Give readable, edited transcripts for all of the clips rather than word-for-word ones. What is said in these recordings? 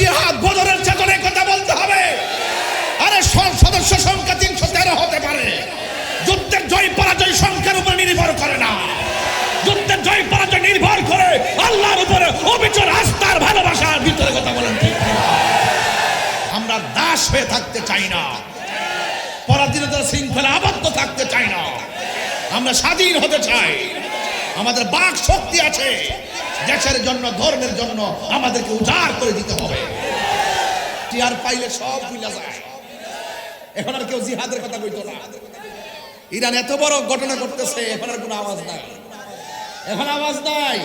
জিহাদ বদরের চেতনায় কথা বলতে হবে। আরে সদস্য সংখ্যা 313 হতে পারে, যুদ্ধের জয় পরাজয় সংখ্যার উপর নির্ভর করে না। যুদ্ধের জয় পরাজয় নির্ভর করে আল্লাহর উপরে অবিচল আস্থার ভালোবাসার ভিতরে কথা বলেন ঠিক কিনা? আমরা দাস হয়ে থাকতে চাই না, পরাধীনতার শৃঙ্খলা আবদ্ধ থাকতে চাই না। আমরা স্বাধীন হতে চাই। আমাদের বাক শক্তি আছে, দেশের জন্য ধর্মের জন্য আমাদেরকে উজাড় করে দিতে হবে। টিয়ার পাইলে সব ভুলে যায়। এখন আর কেউ জিহাদের কথা কইতো না। ইরান এত বড় ঘটনা করতেছে, এখন আর কোনো আওয়াজ নাই, এখন আওয়াজ নাই।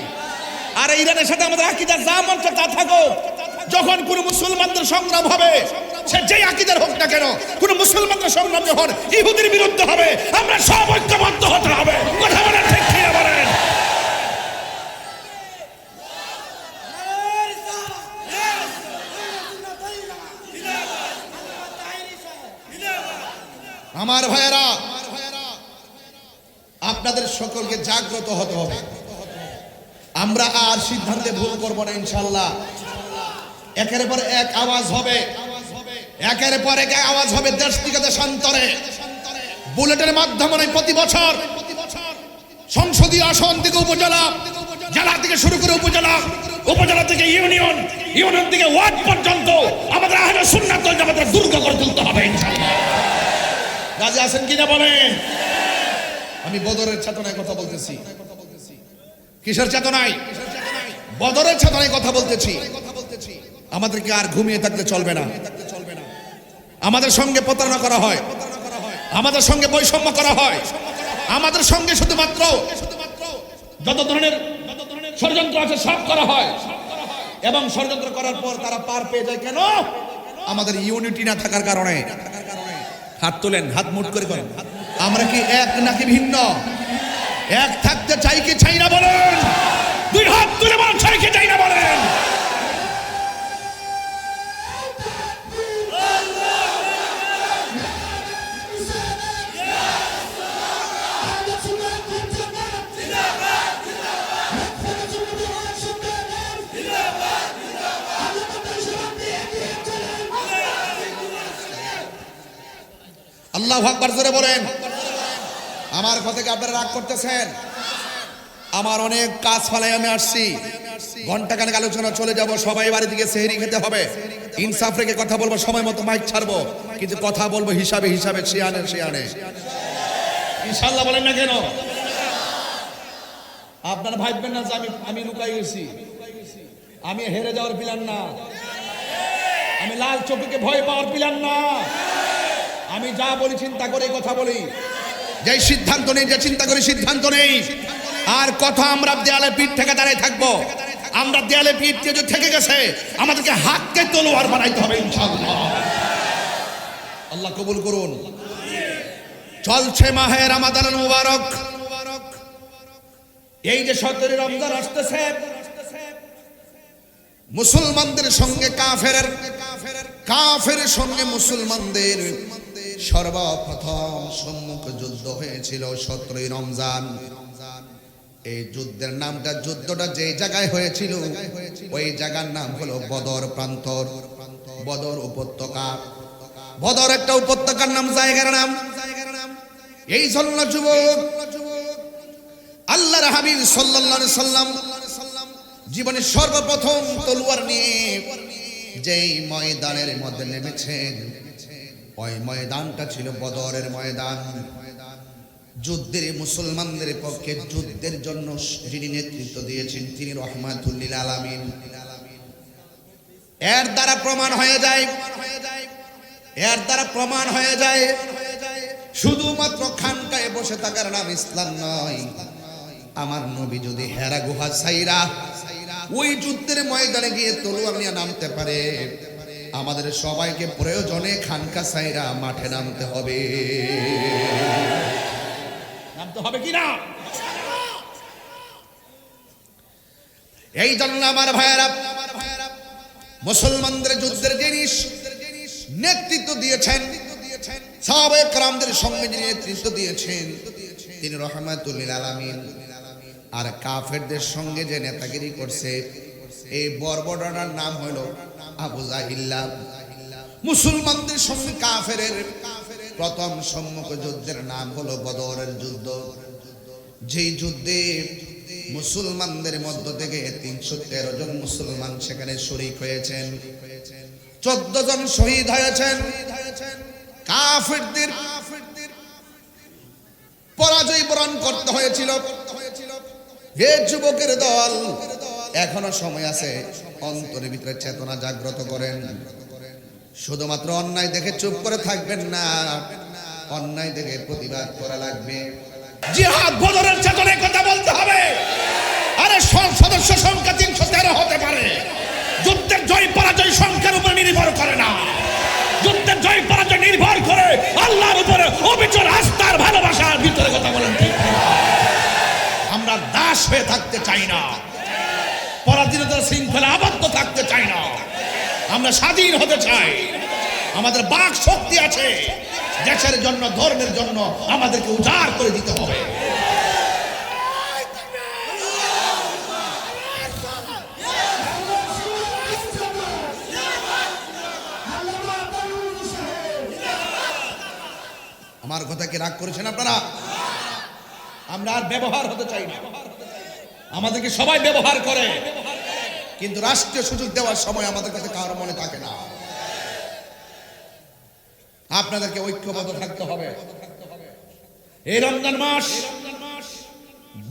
আর ইরানের সাথে আমাদের আকীদা যা মন চায় তা থাকুক। যখন কোন মুসলমানদের সংগ্রাম হবে, সে যেই আকীদার হোক না কেন, কোন মুসলমানদের সংগ্রাম যখন ইহুদির বিরুদ্ধে হবে, আমরা সব ঐক্যবদ্ধ হতে হবে। কথা বলেন ঠিক কিনা বলেন? আমার ভাইয়েরা, আপনাদের সকলকে জাগ্রত হতে হবে। আমরা আর সিদ্ধান্তে ভুল করব না ইনশাআল্লাহ। একের পর এক আওয়াজ হবে, একের পর এক আওয়াজ হবে দেশ থেকে দেশান্তরে। বুলেটের মাধ্যমে প্রতি বছর সংসদীয় আসন থেকে উপজেলা, জেলা থেকে শুরু করে উপজেলা, উপজেলা থেকে ইউনিয়ন, ইউনিয়ন থেকে ওয়ার্ড পর্যন্ত আমাদের আহলে সুন্নাত ওয়াল জামাতের দুর্গ করে তুলতে হবে ইনশাআল্লাহ। রাজি আছেন কিনা বলেন? আমি বদরের চেতনায় কথা বলতেছি। কিসের চেতনায়? বদরের চেতনায় কথা বলতেছি। আমাদেরকে আর ঘুমিয়ে থাকতে চলবে না। আমাদের সঙ্গে প্রতারণা করা হয়, আমাদের সঙ্গে বৈষম্য করা হয়, আমাদের সঙ্গে শুধুমাত্র যত ধরনের ষড়যন্ত্র আছে সব করা হয়। এবং ষড়যন্ত্র করার পর তারা পার পেয়ে যায় কেন? আমাদের ইউনিটি না থাকার কারণে। হাত তোলেন, হাত মুট করে করেন। আমরা কি এক নাকি ভিন্ন? এক থাকতে চাই কি চাই না বলেন? দুই হাত তুলে বলেন চাই কি চাই না বলেন? আল্লাহু আকবার জোরে বলেন। আমার কথা কি আপনারা রাগ করতেছেন? আমার অনেক কাজ ফেলাই আমি আসছি, ঘন্টাখানেক আলোচনা চলে যাব। সবাই বাড়ি থেকে সেহরি খেতে হবে। ইনসাফ রেখে কথা বলবো, সময় মতো মাইক ছাড়বো, কিন্তু কথা বলবো হিসাবে হিসাবে, শিয়ানে শিয়ানে ইনশাআল্লাহ। বলেন না কেন? আপনারা ভাববেন না যে আমি লুকাই গেছি, আমি হেরে যাওয়ার প্ল্যান না, আমি লাল চোখকে ভয় পাওয়ার প্ল্যান না। আমি যা বলি চিন্তা করে কথা বলি, যে সিদ্ধান্ত নেই, যে চিন্তা করে সিদ্ধান্ত নেই। আর কথা আমরা দেয়ালে পিঠ থেকে দাঁড়িয়ে থাকবো। আমরা দেয়ালে পিঠ যে থেকে গেছে, আমাদেরকে হাতকে তলোয়ার বানাইতে হবে ইনশাআল্লাহ। আল্লাহ কবুল করুন। চলছে মাহে রমাদান মুবারক। এই যে 17 রমজান আসতেছে, মুসলমানদের সঙ্গে কাফেরের সঙ্গে মুসলমানদের সর্বপ্রথম সম্মুখ যুদ্ধ হয়েছিল 17 রমজান। এই যুদ্ধের নামটা, যুদ্ধটা যে জায়গায় হয়েছিল ওই জায়গার নাম হলো বদর প্রান্তর, বদর উপত্যকা। বদর একটা উপত্যকার নাম, জায়গার নাম। এই জন্য যুবক, আল্লাহর হাবিব সাল্লাল্লাহু আলাইহি সাল্লাম জীবনের সর্বপ্রথম তলোয়ার নিয়ে যেই ময়দানের মধ্যে নেমেছেন, ওই ময়দানটা ছিল বদরের ময়দান। যুদ্ধের, মুসলমানদের পক্ষে যুদ্ধের জন্য যিনি নেতৃত্ব দিয়েছেন তিনি রাহমাতুল লিল আলামিন। এর দ্বারা প্রমাণ হয়ে যায় শুধুমাত্র খানকায় বসে থাকার নাম ইসলাম নয়। আমার নবী যদি হেরা গুহা ছাইরা ওই যুদ্ধের ময়দানে গিয়ে তলোয়ার নিয়ে নামতে পারে, আমাদের সবাইকে প্রয়োজনে খানকা ছাইরা মাঠে নামতে হবে। কি না? এই জন্য আমার ভাইয়েরা, মুসলমানদের যুদ্ধের জিনিস নেতৃত্ব দিয়েছেন, সাহাবায়ে কেরামদের সঙ্গে যিনি নেতৃত্ব দিয়েছেন তিনি রাহমাতুল লিল আলামিন। আর কাফেরদের সঙ্গে যে নেতাগিরি করছে এই বর্বরটার নাম হলো আবু জাহিল্লা। মুসলমানদের সঙ্গে কাফেরের প্রথম সম্মুখ যুদ্ধের নাম হলো বদরের যুদ্ধ। যেই যুদ্ধে মুসলমানদের মধ্য থেকে 313 জন মুসলমান সেখানে শরীক হয়েছেন, 14 জন শহীদ হয়েছেন। কাফেরদের পরাজয় বরণ করতে হয়েছিল। হে যুবকের দল, এখনো সময় আছে, অন্তরের ভিতরে চেতনা জাগ্রত করেন। শুধুমাত্র অন্যায় দেখে চুপ করে থাকবেন না, অন্যায় দেখে প্রতিবাদ করা লাগবে। জিহাদ বদরের চেতনায় কথা বলতে হবে। আরে সদস্য সংখ্যা 313 হতে পারে, যুদ্ধের জয় পরাজয় সংখ্যার উপর নির্ভর করে না। যুদ্ধের জয় পরাজয় নির্ভর করে আল্লাহর উপরে অবিচল আস্থার ভালোবাসার ভিতরে। কথা বলেন ঠিক কিনা? আমরা দাস হয়ে থাকতে চাই না, পরাধীনতার শৃঙ্খলা আবদ্ধ থাকতে চাই না। আমরা স্বাধীন হতে চাই। আমাদের বাক শক্তি আছে, দেশের জন্য ধর্মের জন্য আমাদেরকে উজাড় করে দিতে হবে। আমার কথা কি রাগ করেছেন আপনারা? আমরা আর ব্যবহার হতে চাই না। আমাদেরকে সবাই ব্যবহার করে, কিন্তু রাষ্ট্রীয় সুযোগ দেওয়ার সময় আমাদের কাছে কারো মনে থাকে না। আপনাদেরকে ঐক্যবদ্ধ থাকতে হবে। এই রমজান মাস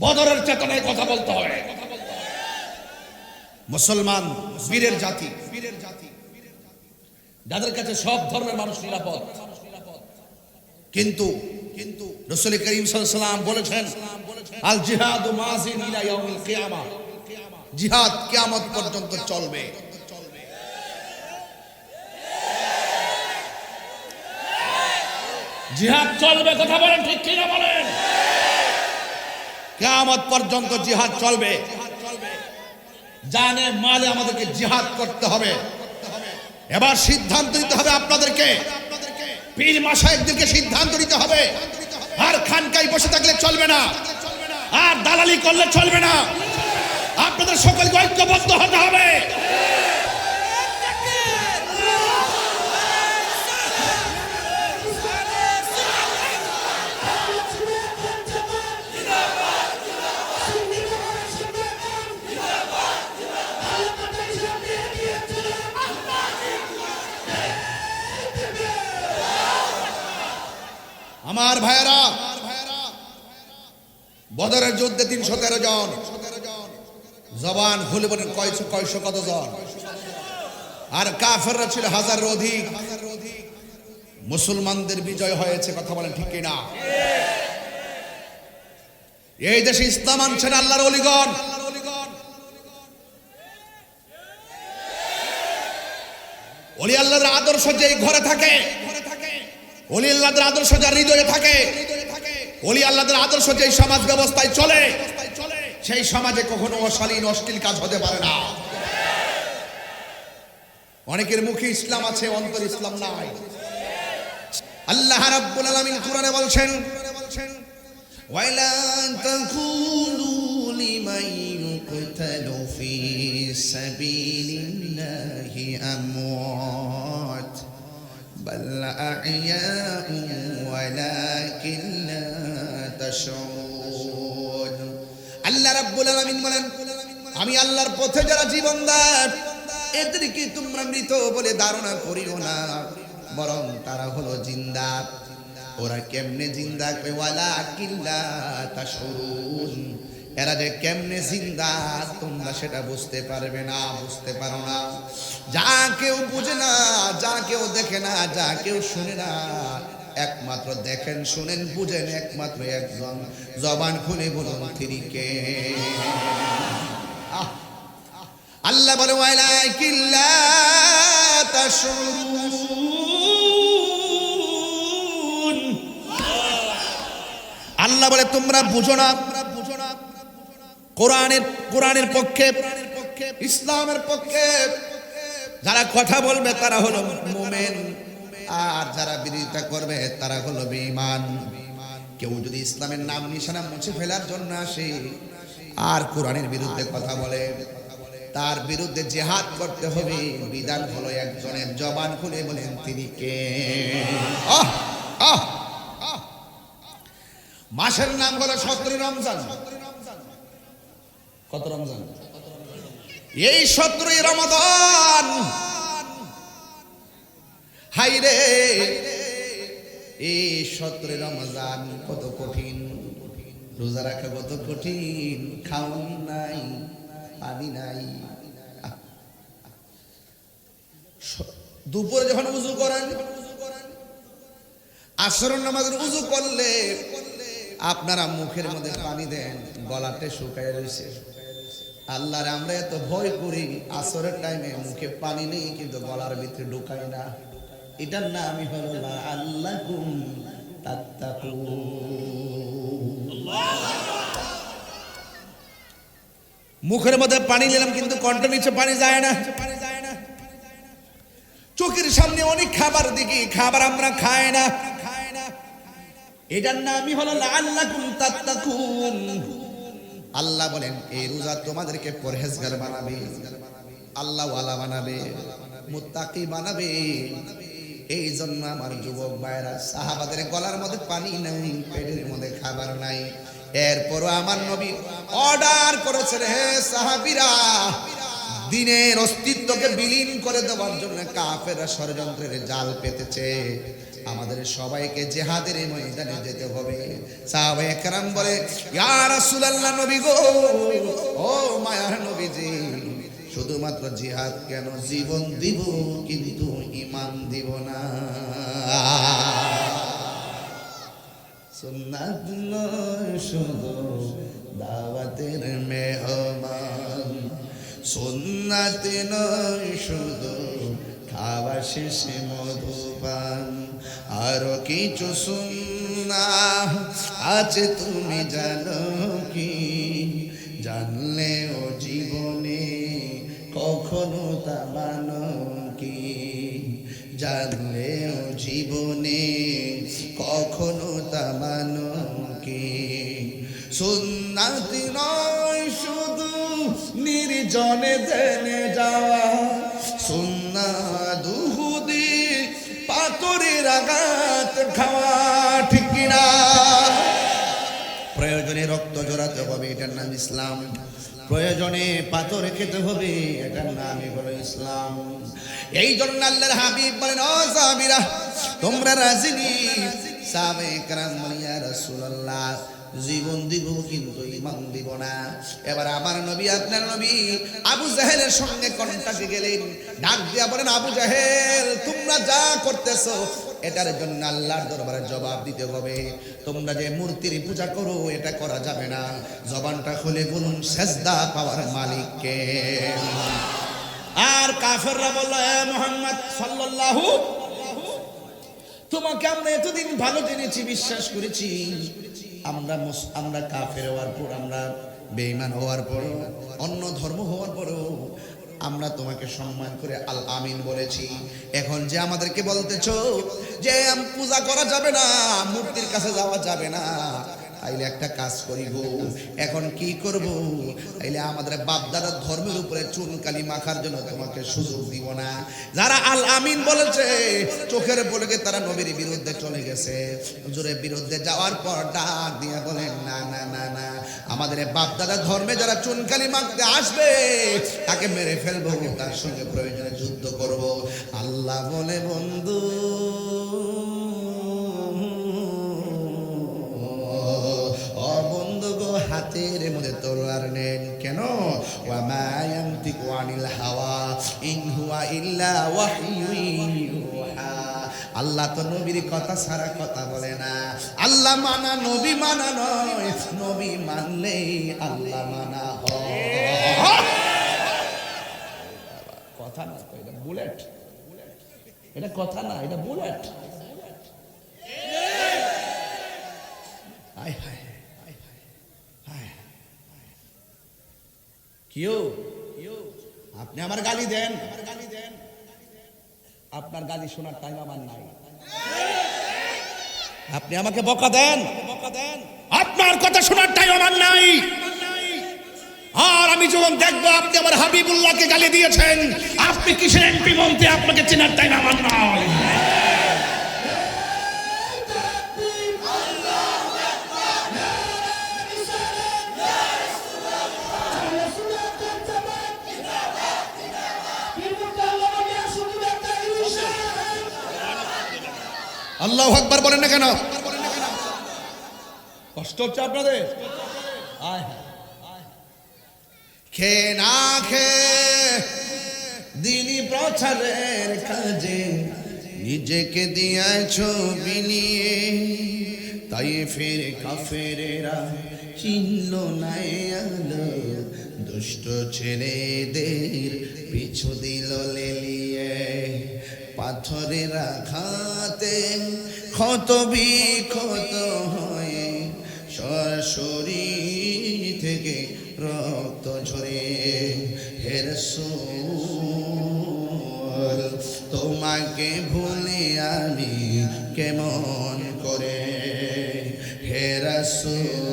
বদরের চেতনায় কথা বলতে হবে। মুসলমান বীরের জাতি, যাদের কাছে সব ধর্মের মানুষ নিরাপদ। কিন্তু রাসূল করিম সাল্লাল্লাহু আলাইহি ওয়াসাল্লাম বলেছেন, আল জিহাদু মাযিন ইলা ইয়াউমিল কিয়ামাহ, জিহাদ কিয়ামত পর্যন্ত চলবে। জিহাদ চলবে, কথা বলেন ঠিক কিনা বলেন? কিয়ামত পর্যন্ত জিহাদ চলবে। জানে মালে আমাদেরকে জিহাদ করতে হবে। এবার সিদ্ধান্ত নিতে হবে আপনাদেরকে, পীর মাশায়েখদেরকে সিদ্ধান্ত নিতে হবে। আর খানকায় বসে থাকলে চলবে না, আর দালালি করলে চলবে না। আপনাদের সকলকে ঐক্যবদ্ধ হতে হবে। আমার ভাইয়েরা, বদরের যুদ্ধে 313 জন, জবান খুলে বলেন কয়শো কত জন? আর কাফেররা ছিল হাজারের অধিক। মুসলমানদের বিজয় হয়েছে, কথা বলেন ঠিক কিনা? এই দেশে ইসলাম আনছেন আল্লাহর ওলিগণ। ওলি আল্লাহর আদর্শ যে ঘরে থাকে, ওলি আল্লাহর আদর্শ যার হৃদয়ে থাকে, ওলি আল্লাহর আদর্শ যে সমাজ ব্যবস্থায় চলে, সেই সমাজে কখনো অশালীন অশ্লীল কাজ হতে পারে না। অনেকের মুখে ইসলাম আছে, অন্তর ইসলাম নাই। আল্লাহ রাব্বুল আলামিন কোরআনে বলছেন, ওয়ালা তাকুলু লিমান ইউকতালু ফি সাবিলিল্লাহি আমওয়াত বাল আহইয়াউ ওয়ালাকিন লা তাশউরুন। আল্লাহ রাব্বুল আলামিন বলেন, আমি আল্লাহর পথে যারা জীবন দেয় এদেরকে তোমরা মৃত বলে ধারণা করিও না, বরং তারা হলো জিন্দা। ওরা কেমনে জিন্দা? ওয়ালাকিন লা তাশউরুন, এরা যে কেমনে জিন্দা তোমরা সেটা বুঝতে পারবে না, বুঝতে পারো না। যা কেউ বুঝে না, যা কেউ দেখে না, যা কেউ শুনে না, একমাত্র দেখেন, শুনেন, বুঝেন একমাত্র একজন। জবান খুলে বলুন তিনি কে? আল্লাহ বলে, ওয়ালাকিন লা তাশউরুন। আল্লাহ বলে তোমরা বুঝো না। কোরআনের পক্ষে, ইসলামের পক্ষে যারা কথা বলবে তারা হলো মুমিন, আর যারা বিরোধিতা করবে তারা হলো বেঈমান। কেউ যদি ইসলামের নাম নিশানা মুছে ফেলার জন্য আসে আর কোরআনের বিরুদ্ধে কথা বলে, তার বিরুদ্ধে জিহাদ করতে হবে। বিধান হলো একজনের জবান খুলে বলেন তিনি কে? আহ আহ মাসের নাম হলো 17 রমজান। কত রমজান? এই 17 রমাদান। হাইরে এই 17 রমজান কত কঠিন, রোজা রাখা কত কঠিন, খাওয়ান নাই, পানি নাই। দুপুরে যখন উযু করেন, আসরের নামাজের উযু করলে আপনারা মুখের মধ্যে পানি দেন, গলাতে শুকায় রয়েছে। আল্লাহর আমরা এত ভয় করি, আসরের টাইমে মুখে পানি নেই কিন্তু গলার ভিতরে ঢুকাই না। এটার নামই হলো লাআল্লাকুম তাত্তাকুন। মুখের মধ্যে পানি নিলাম কিন্তু কণ্ঠ নিচে পানি যায় না। চোখের সামনে অনেক খাবার দেখি, খাবার আমরা খাই না। এটার নামই হলো লাআল্লাকুম তাত্তাকুন। আল্লাহ বলেন এই রোজা তোমাদেরকে পরহেজগার বানাবে, আল্লাহ ওয়ালা বানাবে, মুত্তাকি বানাবে। এই জন্য আমার যুবক ভাইরা, সাহাবাদের গলার মধ্যে পানি নাই, পেটের মধ্যে খাবার নাই, এরপরও আমার নবী অর্ডার করেছেন, হে সাহাবীরা, দিনের অস্তিত্বকে বিলীন করে দেওয়ার জন্য কাফেররা ষড়যন্ত্রের জাল পেতেছে, আমাদের সবাইকে জিহাদের ময়দানে যেতে হবে। সাহাবায়ে কেরাম বলে, ইয়া রাসূলুল্লাহ, নবী গো, ও মায়ার নবীজি, শুধুমাত্র জিহাদ কেন, জীবন দিব কিন্তু ঈমান দিব না। সুন্নাত নয় শুধু দাওয়াতের মেহমান, সুন্নাত নয় শুধু খাওয়া শেষে মধুপান, আরো কিছু সুন্নাহ আছে তুমি জানো কি? জানলেও জীবনে কখনো তা মানো কি? জানলেও জীবনে কখনো তা মানো কি? সুন্নাত নয় শুধু নির্জনে জেনে যাওয়া, সুন্নাত দুহুদি পাথরের আঘাত খাওয়া, ঠিক কিনা? প্রয়োজনে রক্ত জোড়াতে হবে, এটার নাম ইসলাম। প্রয়োজনে পাথর খেতে হবে, এটার নামই হলো ইসলাম। এই জন্য আল্লাহর হাবিব বলেন, ও সাহাবীরা, তোমরা রাজি নি? সাহাবায়ে কেরাম বলেন, ইয়া রাসূলুল্লাহ, জীবন দিব কিন্তু ঈমান দিব না। এবার আমার নবী, আপনার নবী আবু জাহেলের সঙ্গে কন্টাক্টে গেলেন, ডাক দিয়া বলেন, আবু জাহেল, তোমরা যা করতেছো এটার জন্য আল্লাহর দরবারে জবাব দিতে হবে। তোমরা যে মূর্তির পূজা করো এটা করা যাবে না। জবানটা খুলে বলুন, সেজদা পাওয়ার মালিক কে? আর কাফেররা বলল, হে মুহাম্মদ সাল্লাল্লাহু, তোমাকে আমরা এতদিন ভালো জেনেছি, বিশ্বাস করেছি, আমরা কাফের হওয়ার পর, আমরা বেঈমান হওয়ার পর, অন্য ধর্ম হওয়ার পরও আমরা তোমাকে সম্মান করে আল আমিন বলেছি। এখন যে আমাদেরকে বলতেছো যে পূজা করা যাবে না, মূর্তির কাছে যাওয়া যাবে না, তাইলে একটা কাজ করি গো, এখন কি করব? তাইলে আমাদের বাপ দাদার ধর্মের উপরে চুনকালি মাখার জন্য তোমাকে সুযোগ দিব না। যারা আল আমিন বলেছে, চোখের পলকে তারা নবীর বিরুদ্ধে চলে গেছে। হুজুরের বিরুদ্ধে যাওয়ার পর ডাক দিয়ে বলেন, না না না না, আমাদের বাপ দাদার ধর্মে যারা চুনকালি মাখতে আসবে তাকে মেরে ফেলবো, তার সঙ্গে প্রয়োজনে যুদ্ধ করব। আল্লাহ বলে, বন্ধু, হাতের মধ্যে তলোয়ার নেন কেন? ওয়া মা ইয়ানতিকু আনিল হাওয়া ইন হুয়া ইল্লা ওয়াহয়ুন ইউহা। আল্লাহ তো নবীর কথা ছাড়া কথা বলে না। আল্লাহ মানা নবী মানা নয়, নবী মানলেই আল্লাহ মানা হয়। কথা না, এটা বুলেট, এটা কথা না, এটা বুলেট। হায় হায়, কেউ আপনি আমার গালি দেন, আপনার গালি শোনার টাইম আমার নাই। আপনি আমাকে বকা দেন, আপনার কথা শোনার টাইম আমার নাই। আর আমি যখন দেখবো আপনি আমার হাবিবুল্লাহকে গালি দিয়েছেন, আপনি কিসের এমপি মন্ত্রী, আপনাকে চেনার টাইম আমার নয়। আল্লাহু আকবার বলেন না কেন? কষ্ট হচ্ছে আপনাদের? খে না খে দিনী প্রচারের কাজে নিজেকে দিয়েছ বিলিয়ে, তাই ফের কাফেরেরা চিনল না আলো, দুষ্ট ছেলেদের পিছু দিল লেলিয়ে। পাথরের আঘাতে ক্ষত বিক্ষত হয়ে সরাসরি থেকে রক্ত ঝরে, হে রাসূল তোমাকে ভুলে আমি কেমন করে, হে রাসূল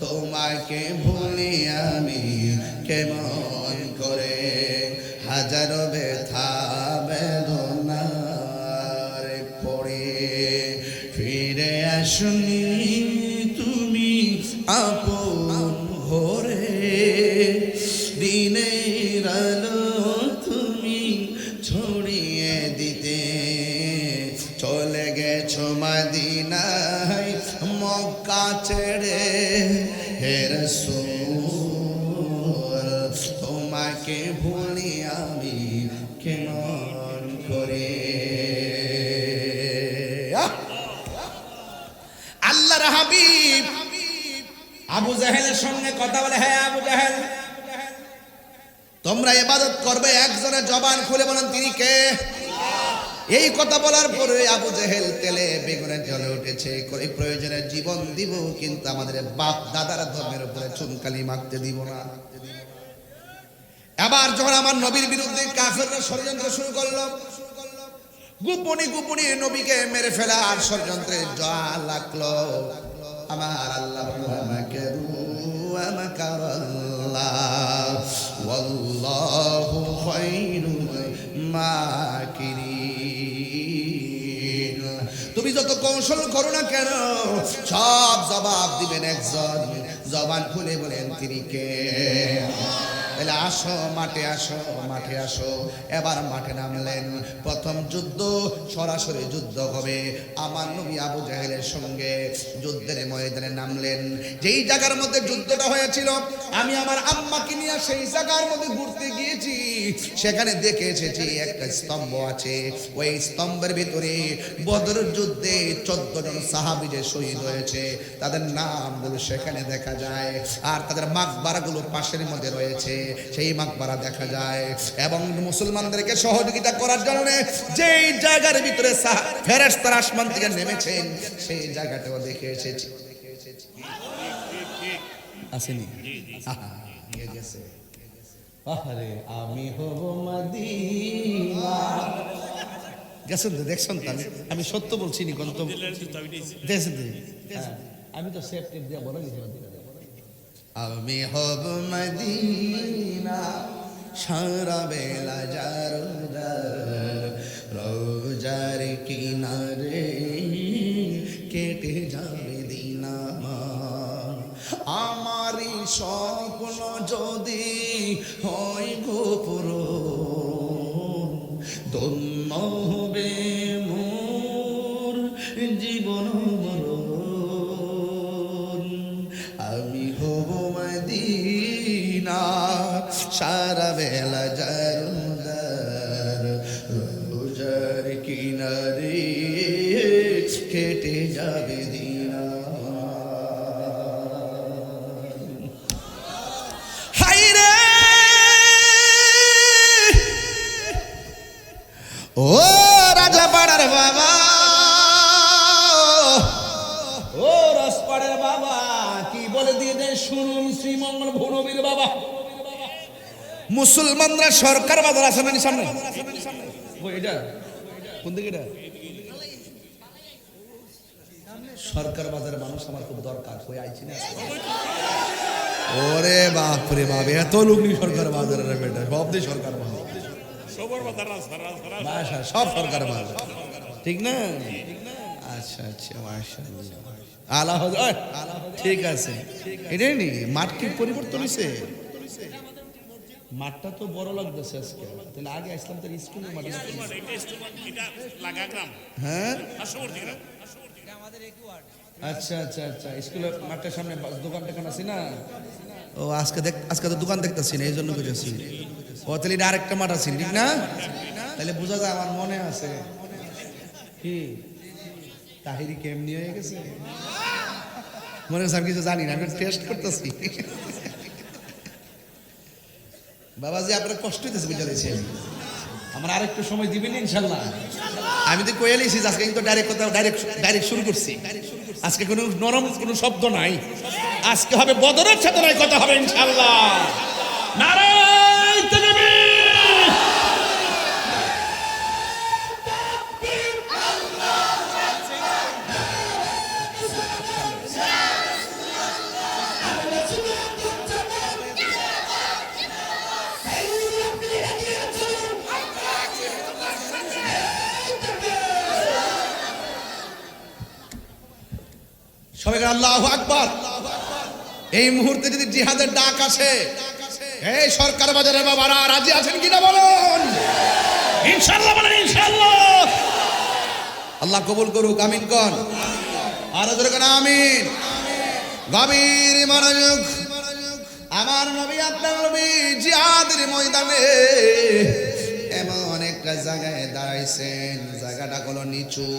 তোমাকে ভুলে আমি কেমন করে। হাজারো ব্যথা বেদনার পরে ফিরে আসনি তুমি আপন ঘরে, দিনের আলো তুমি ছড়িয়ে দিতে চলে গেছো মদিনায় মক্কা ছেড়ে, হে রাসূল তোমাকে ভুলি আমি কেমন করে। আল্লাহর হাবিব আবু জাহেলের সঙ্গে কথা বলে, হ্যাঁ আবু জাহেল তোমরা ইবাদত করবে, একজনের জবান খুলে বলেন তিনি কে? এই কথা বলার পরে আবু জাহেল তেলে বেগুনে জ্বলে উঠেছে, করে প্রয়োজনে জীবন দিব কিন্তু আমাদের বাপ দাদার ধর্মের উপরে চুনকালি মাখতে দিব না। এবার যখন আমার নবীর বিরুদ্ধে কাফেররা ষড়যন্ত্র শুরু করলো, গোপনে গোপনে নবীকে মেরে ফেলার ষড়যন্ত্রে জাল লাগলো, আমার আল্লাহ আমাকে ওয়াল্লাহু খায়রুল মাকিরিন। তুমি যত কৌশল করো না কেন সব জবাব দিবেন একজন, জবান খুলে বলেন তিনি কে? তাহলে আসো মাঠে, আসো মাঠে আসো। এবার মাঠে নামলেন, প্রথম যুদ্ধ সরাসরি যুদ্ধ হবে আমার নবী আবু জাহেলের সঙ্গে। যুদ্ধের ময়দানে নামলেন, যেই জায়গার মধ্যে যুদ্ধটা হয়েছিল আমি আমার আম্মাকে নিয়ে সেই জায়গার মধ্যে ঘুরতে গিয়েছি, সেখানে দেখে এসেছি একটা স্তম্ভ আছে, ওই স্তম্ভের ভিতরে বদরের যুদ্ধে 14 জন সাহাবী যে শহীদ হয়েছে তাদের নামগুলো সেখানে দেখা যায়, আর তাদের মাকবারাগুলো পাশের মধ্যে রয়েছে, সেই মাকবারা দেখা যায়। এবং মুসলমানদেরকে সহযোগিতা করার জন্য যেই জায়গার ভিতরে ফেরেশতারা আসমান থেকে নেমেছেন সেই জায়গাটাও দেখে এসেছি। আসেনি? গেছে। আরে আমি হব মদিনা। গেছেন তো, দেখছেন তো, আমি সত্য বলছি নি কোন তো আমি তো সেফ টেপ দিয়ে বলে দিয়েছি, আমি হব মদিনা সারা বেলা জারুদার, রোজার কিনারে কেটে যাবে দিন আমার, আমারই স্বপ্ন যদি হয় গোপুর, ধন্য হবে মোর জীবন মরণ, আমি হব মদিনা সারা বেলা জারুদার, রোজার কিনারে কেটে যাবে দিন। ও রাজা পাড়ার বাবা, ও রসপাড়ের বাবা, কি বলে দিয়ে দেন শুনুন শ্রীমঙ্গল ভনবীর বাবা। মুসলমানরা সরকার বাজার আছে না সামনে, এটা কোন দিকে? এটা সরকার বাজারের মানুষ আমার খুব দরকার হয়ে আইছি না। ওরে বাপ রে বাপ, এত লোক নি সরকার বাজারের বেটা, সব দিয়ে সরকার বাজার, সব সরকার বাজার, ঠিক না? আচ্ছা আচ্ছা, মাশাআল্লাহ, আলা হযরত, ঠিক আছে। এটাই নি মাঠ কি পরিবর্তন হয়েছে? মাঠটা তো বড় লাগতেছে আজকে, তাহলে আগে আসলাম তো স্কুলের মাঠে। হ্যাঁ, আচ্ছা আচ্ছা আচ্ছা, স্কুলের মাঠের সামনে দোকান টোকান আছে না? ও আজকে তো দোকান দেখতেছি না, এই জন্য বুঝেছি। ও তাহলে এটা আরেকটা মাঠ আছে, ঠিক না? তাহলে বোঝা যায় আমার মনে আছে। কি তাহিরি কেমনি হয়ে গেছে মনে হচ্ছে? আমি কিছু জানি না, আমি টেস্ট করতেছি। বাবাজি আপনার কষ্ট হইতেছে, বুঝা দিয়েছেন? আমার আরেকটু সময় দিবেন ইনশাল্লাহ? আমি তো কয়ে লিছি আজকে কিন্তু ডাইরেক্ট শুরু করছি। আজকে কোনো নরম কোনো শব্দ নাই, আজকে হবে বদরের চেতনায় কথা হবে ইনশাল্লাহ। নারায়ে তাকবীর। সবাই আল্লাহু আকবার। এই মুহূর্তে যদি জিহাদের ডাক আসে, এই সরকার বাজারের বাবারা রাজি আছেন কিনা বলুন? ইনশাআল্লাহ বলেন ইনশাআল্লাহ। আল্লাহ কবুল করুক, আমিন কোন, আর জোরে কোন আমিন। গভীর মনোযোগ। আমার নবী আপনার নবী জিহাদের ময়দানে এমন একটা জায়গায় দাঁড়াইছেন, জায়গাটা হলো নিচু,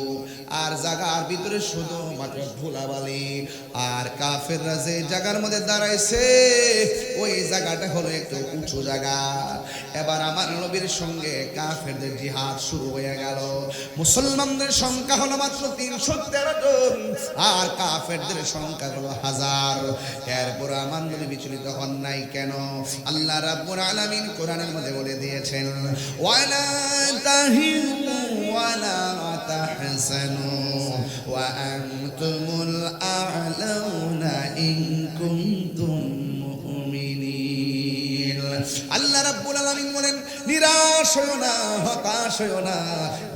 আর জায়গার ভিতরে শুধু মাত্র ধুলাবালি। আর কাফেররা যে জায়গার মধ্যে দাঁড়াইছে ওই জায়গাটা হলো একটু উঁচু জায়গা। এবার আমার নবীর সঙ্গে কাফেরদের জিহাদ শুরু হয়ে গেল। মুসলমানদের সংখ্যা হলো মাত্র 313 জন, আর কাফেরদের সংখ্যা হলো 1000। এরপর আমার নবী বিচলিত হন নাই কেন? আল্লাহ রাব্বুল আলামিন কোরআনের মধ্যে বলে দিয়েছেন, ওয়ালা তাহিনু ওয়ালা তাহসানু ওয়া আনতুমুল আ'লাউনা ইন কুনতুম মুমিনিন। আল্লাহ রাব্বুল আলামিন বলেন, নিরাশ হয়ো না, হতাশ হয়ো না,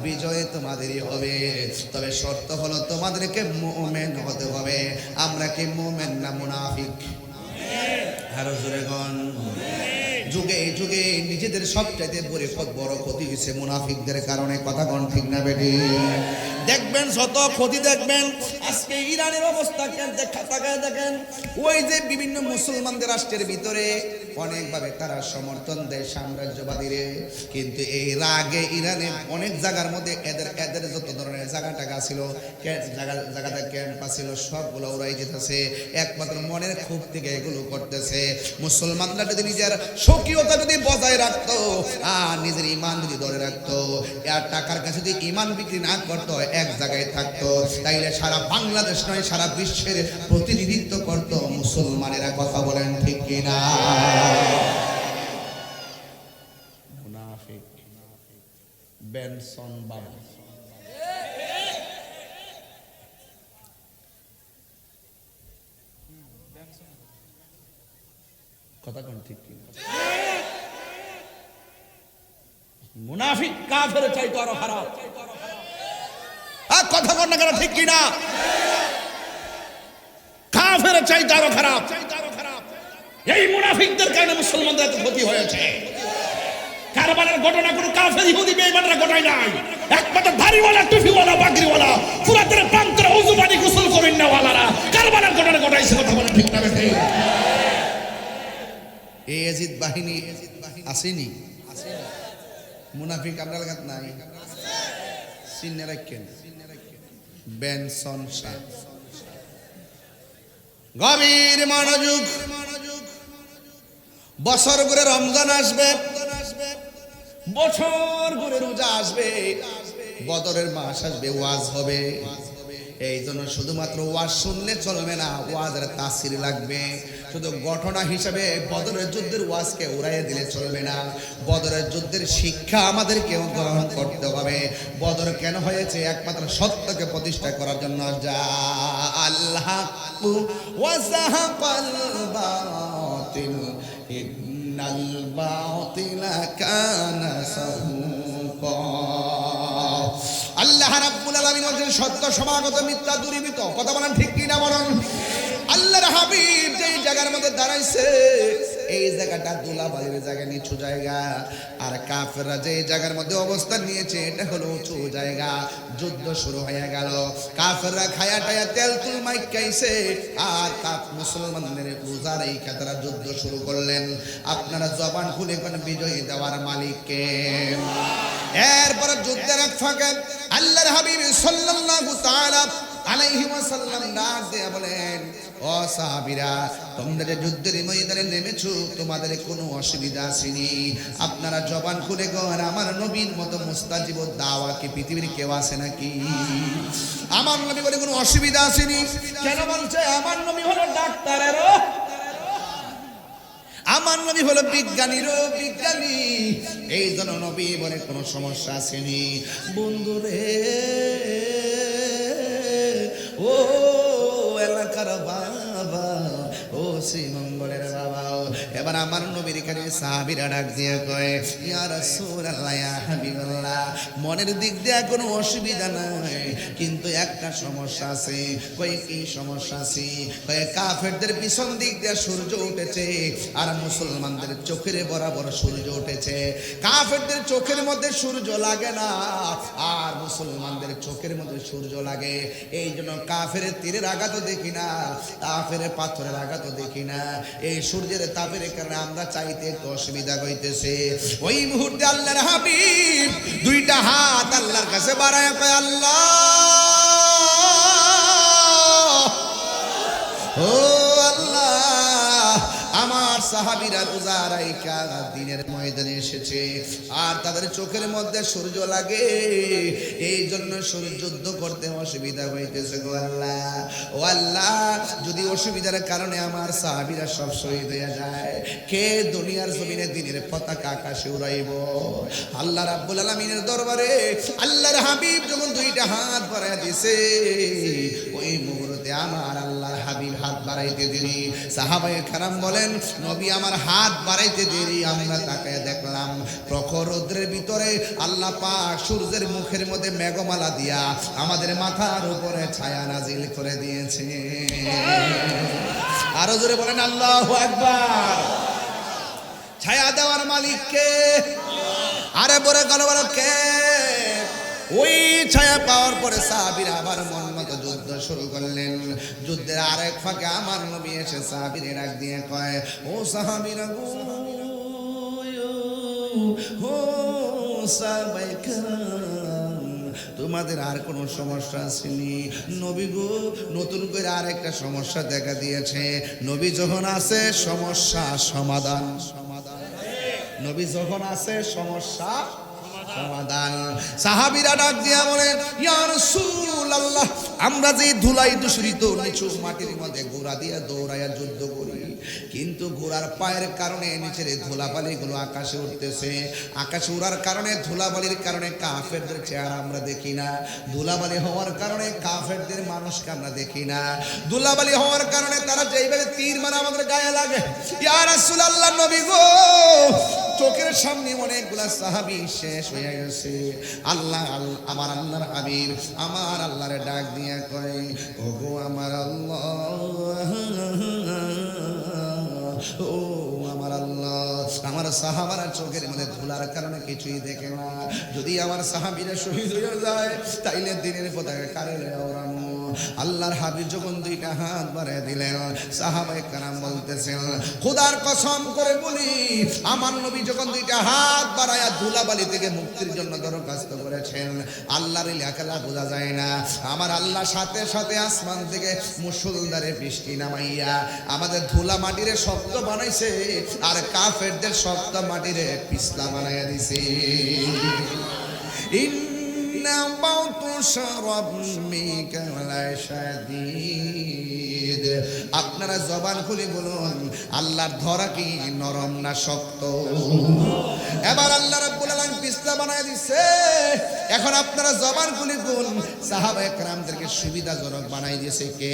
বিজয় তোমাদেরই হবে। তবে শর্ত হলো তোমাদেরকে মুমিন হতে হবে। আমরা কি মুমিন না মুনাফিক? আরো জোরে গণ। যুগে যুগে নিজেদের সবচাইতে বড় ক্ষতি হয়েছে মুনাফিকদের কারণে। কথা কোন ঠিক না বেটি? দেখবেন যত ক্ষতি দেখবেন, আজকে ইরানের অবস্থা কেন তাকায় দেখেন। ওই যে বিভিন্ন মুসলমানদের রাষ্ট্রের ভিতরে অনেকভাবে তারা সমর্থন দেয় সাম্রাজ্যবাদীরে, কিন্তু এই রাগে ইরানে অনেক জায়গার মধ্যে এদের যত ধরনের জায়গা ছিল, জায়গাটা ক্যাম্পা ছিল, সবগুলো ওরাই যেতেছে। একমাত্র মনের ক্ষোভ থেকে এগুলো করতেছে। মুসলমানরা যদি নিজের স্বকীয়তা যদি বজায় রাখতো, আর নিজের ইমান যদি ধরে রাখতো, আর টাকার কাছে যদি ইমান বিক্রি না করতো, এক জায়গায় থাকতো, তাইলে সারা বাংলাদেশ নয় সারা বিশ্বের প্রতিনিধিত্ব করত মুসলমানেরা। কথা বলেন ঠিক কিনা? মুনাফিক বেনসন বাবা, কথা কোন ঠিক কিনা? মুনাফিক কাফের চাইতো আরো খারাপ। কথা কর না কেন, ঠিক কিনা? কাফের চাইতে আরো খারাপ। এই মুনাফিকদের কারণে মুসলমানদের এত ক্ষতি হয়েছে। কারবালার ঘটনা কোনো কাফের ইহুদি বেঈমানরা ঘটায় নাই। একমাত্র দাড়িওয়ালা, টুপিওয়ালা, বাকরিওয়ালা, ফুরাতের প্রান্তরে ওযু পানি গোসল করেন না ওয়ালারা কারবালার ঘটনা ঘটাইছে। কথা বলেন ঠিক না বেঠিক? এই ইয়াজিদ বাহিনী আসেনি, মুনাফিক আমরা লাগাত নাই। চিনে রাখেন বেনসন শাহ। গভীর মনোযোগ। বছর ঘুরে রমজান আসবে, বছর ঘুরে রোজা আসবে, বদরের মাস আসবে, ওয়াজ হবে। এই জন্য শুধুমাত্র ওয়াজ শুনলে চলবে না, ওয়াজের তাসির লাগবে। শুধু ঘটনা হিসাবে বদরের যুদ্ধের ওয়াজকে উড়াইয়ে দিলে চলবে না। বদরের যুদ্ধের শিক্ষা আমাদেরকেও গ্রহণ করতে হবে। বদর কেন হয়েছে? একমাত্র সত্যকে প্রতিষ্ঠা করার জন্য। যা আল্লাহ ওয়া যাহাকাল বাতিল ইন্নাল বাতিলা কানা সাহুকা। আল্লাহ রাব্বুল আলামিন বলেন সত্য সমাগত মিথ্যা দূরীভূত। কথা বলেন ঠিক কি না বলেন? আল্লাহর হাবিব যে জায়গার মধ্যে দাঁড়াইছে এই জায়গাটা ধুলাবালির জায়গা, নিচু জায়গা, আর কাফেররা যে জায়গার মধ্যে অবস্থান নিয়েছে এটা হলো উঁচু জায়গা। যুদ্ধ শুরু হয়ে গেল, কাফেররা খায়া টায়া তেল তুল মাইকাইছে, আর মুসলমানদের রোজার এই কাতারা যুদ্ধ শুরু করলেন। আপনারা জবান খুলে কোন বিজয়ী দেওয়ার মালিককে। এরপর যুদ্ধের এক ফাঁকে আল্লাহর হাবিব সাল্লাল্লাহু তাআলা আলাইহি ওয়াসাল্লাম ডাক দিয়ে বলেন, ও সাহাবীরা, তোমরা যে যুদ্ধের ময়দানে নেমেছো তোমাদের কোনো অসুবিধা আসেনি? আপনারা জবান খুলে গো, আমার নবীর মতো মুস্তাজিব দাওয়া কি পৃথিবীর কেউ আছে নাকি? আমার নবী বলে কোনো অসুবিধা আসেনি। কেন বলছে? আমার নবী হলো ডাক্তারেরও, আমার নবী হলো বিজ্ঞানীরও বিজ্ঞানী। এই জন্য নবী বলে কোনো সমস্যা আসেনি। বন্ধুরে, ও এলাকার বাবা, ও শ্রীমঙ্গলের বাবা, এবার আমার নবীর কাছে সাহাবীরা ডাক দিয়ে কয়, ইয়া রাসূলুল্লাহ, ইয়া হাবিবাল্লাহ, মনের দিক দিয়ে কোনো অসুবিধা নাই, কিন্তু একটা সমস্যা আছে। কয় কি সমস্যা আছে? কয় কাফেরদের পিছন দিক দিয়ে সূর্য উঠেছে আর মুসলমানদের চোখের বরাবর সূর্য উঠেছে। কাফেরদের চোখের মধ্যে সূর্য লাগে না, আর মুসলমানদের চোখের মধ্যে সূর্য লাগে। এই জন্য কাফের তীরের আঘাতও দেখি না, কাফের পাথরের আঘাতও দেখি না। এই সূর্যের তাপের কারণে আমরা চাইতে একটু অসুবিধা হইতেছে। ওই মুহূর্তে আল্লাহর হাবিব দুইটা হাত আল্লাহর কাছে বাড়ায় কয়, আল্লাহ, ও আল্লাহ, আমার সাহাবীরা রোজা রাইখা দিনের ময়দানে এসেছে, আর তাদের চোখের মধ্যে সূর্য লাগে, এই জন্য যুদ্ধ করতে অসুবিধা হইতেছে গো আল্লাহ। ও আল্লাহ, যদি অসুবিধার কারণে আমার সাহাবীরা সব শহীদ হয়ে যায়, কে দুনিয়ার জমিনে দিনের পতাকা আকাশে উড়াইব? আল্লাহ রাব্বুল আলামিনের দরবারে আল্লাহর হাবিব যখন দুইটা হাত বাড়ায় দিছে, ওই মুহূর্তে আমার আল্লাহর হাবিব হাত বাড়াইতে দেরি। সাহাবায়ে কেরাম বলেন, নবী আমার হাত বাড়াইতে দেরি, আমরা তাকায় দেখলাম প্রখর রৌদ্রের ভিতরে আল্লাহ পাক সূর্যের মুখের মধ্যে মেঘমালা দিয়া আমাদের মাথার উপরে ছায়া নাজিল করে দিয়েছে। আরো জোরে বলেন আল্লাহু আকবার। ছায়া দেওয়ার মালিক কে? আরে বলে গেল বলো কে? ওই ছায়া পাওয়ার পরে সাহাবীরা আবার মন মতো যুদ্ধ শুরু করলেন। যুদ্ধের আরেক ফাঁকে আমার নবী এসে সাহাবীদের ডাক দিয়ে কয়, ও সাহাবীরা গো, ও সাহাবায়ে কেরাম, তোমাদের আর কোনো সমস্যা আসেনি? নবী গো, নতুন করে আরেকটা সমস্যা দেখা দিয়েছে। নবী যখন আছে সমস্যা সমাধান, নবী যখন আছে সমস্যা সমাধান। সাহাবীরা ডাক দিয়া বলেন, ইয়া রাসূলুল্লাহ, আমরা যে ধুলাই দূষিত নিচু মাটির মধ্যে ঘোড়া দিয়ে দৌড়াইয়া যুদ্ধ করি, কিন্তু ঘোড়ার পায়ের কারণে নিচের ধুলাবালিগুলো আকাশে উঠতেছে। আকাশে উড়ার কারণে, ধুলাবালির কারণে কাফেরদের চেহারা আমরা দেখি না। ধুলাবালি হওয়ার কারণে কাফেরদের মানুষকে আমরা দেখি না। ধুলাবালি হওয়ার কারণে তারা যেইভাবে তীর মারে আমাদের গায়ে লাগে। ইয়া রাসূলুল্লাহ, নবী গো, চোখের সামনে অনেকগুলা সাহাবী শেষ হয়ে গেছে। আল্লাহ, আমার আল্লাহর হাবিব আমার আল্লাহরে ডাক দিয়া কয়, ওগো আমার আল্লাহ, ও আমার আল্লাহ, আমার সাহাবারা চোখের মধ্যে ধুলার কারণে কিছুই দেখে না। যদি আমার সাহাবীরা শহীদ হয়ে যায়, তাইলে দিনের পতাকা কারে ওড়ানো? আল্লাহর হাবিব যখন দুইটা হাত বাড়ায় দিলেন, সাহাবায়ে কেরাম বলতেছেন, খোদার কসম করে বলি, আমার নবী যখন দুইটা হাত বাড়ায়া ধুলাবালি থেকে মুক্তির জন্য দরখাস্ত করেছেন, আল্লাহর লেখালা বোঝা যায় না। আমার আল্লাহ সাথে সাথে আসমান থেকে মুষলধারে বৃষ্টি নামাইয়া আমাদের ধুলা মাটিরে শক্ত বানাইছে, আর কাফেরদের শক্ত মাটিরে পিছলা বানাইয়া দিছে। আপনারা জবান খুলে বলুন, আল্লাহর ধরা কি নরম না শক্ত? এবার আল্লাহ রাব্বুল আলামিন পিছলা বানায় দিছে। এখন আপনারা জবান খুলে বলুন, সাহাবায়ে কেরামদেরকে সুবিধাজনক বানাই দিয়েছে কে?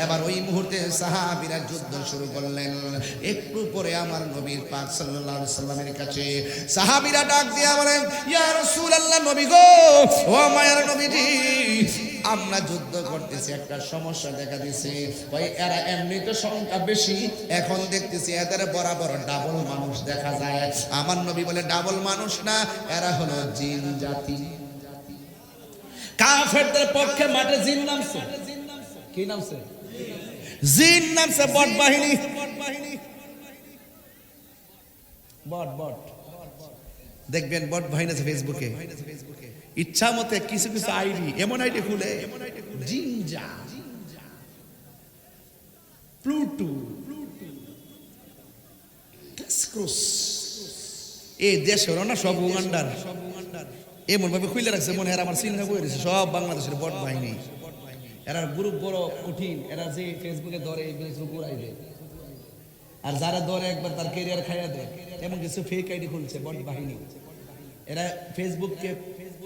এবার ওই মুহূর্তে সাহাবীরা যুদ্ধ শুরু করলেন। একটু পরে আমার নবীর পাক সাল্লাল্লাহু আলাইহি সাল্লামের কাছে সাহাবীরা ডাক দিয়া বলেন, ইয়া রাসূলুল্লাহ, নবী গো, ও মায়ের নবীজি, আমরা যুদ্ধ করতেছি, একটা সমস্যা দেখা দিয়েছে। ভাই এরা এমনি তো সংখ্যা বেশি, এখন দেখতেছি এদের বরাবর ডাবল মানুষ দেখা যায়। আমার নবী বলে, ডাবল মানুষ না, এরা হলো জিন জাতি। কাফেরদের পক্ষে মাঠে জিন নামছে। কি নামছে? জিন নামছে, বট বাহিনী। বট বট দেখবেন, বট বাহিনী আছে ফেসবুকে। ইচ্ছা মতে কিছু কিছু আইডি, এমন আইডি খুলে, জিনজা, প্লুটো, এই দেশের না সব উগান্ডার এমন ভাবে খুলে রাখছে, মনে হয় আমার চিন্তা করে দিচ্ছে সব বাংলাদেশের বট বাহিনী। এরা গ্রুপ বড় কঠিন, এরা যে ফেসবুকে ধরে ঘুরাই দেয়, আর যারা ধরে একবার তার কেরিয়ার খাইয়া দেয়, এমন কিছু ফেক আইডি খুলছে বট বাহিনী। এরা ফেসবুককে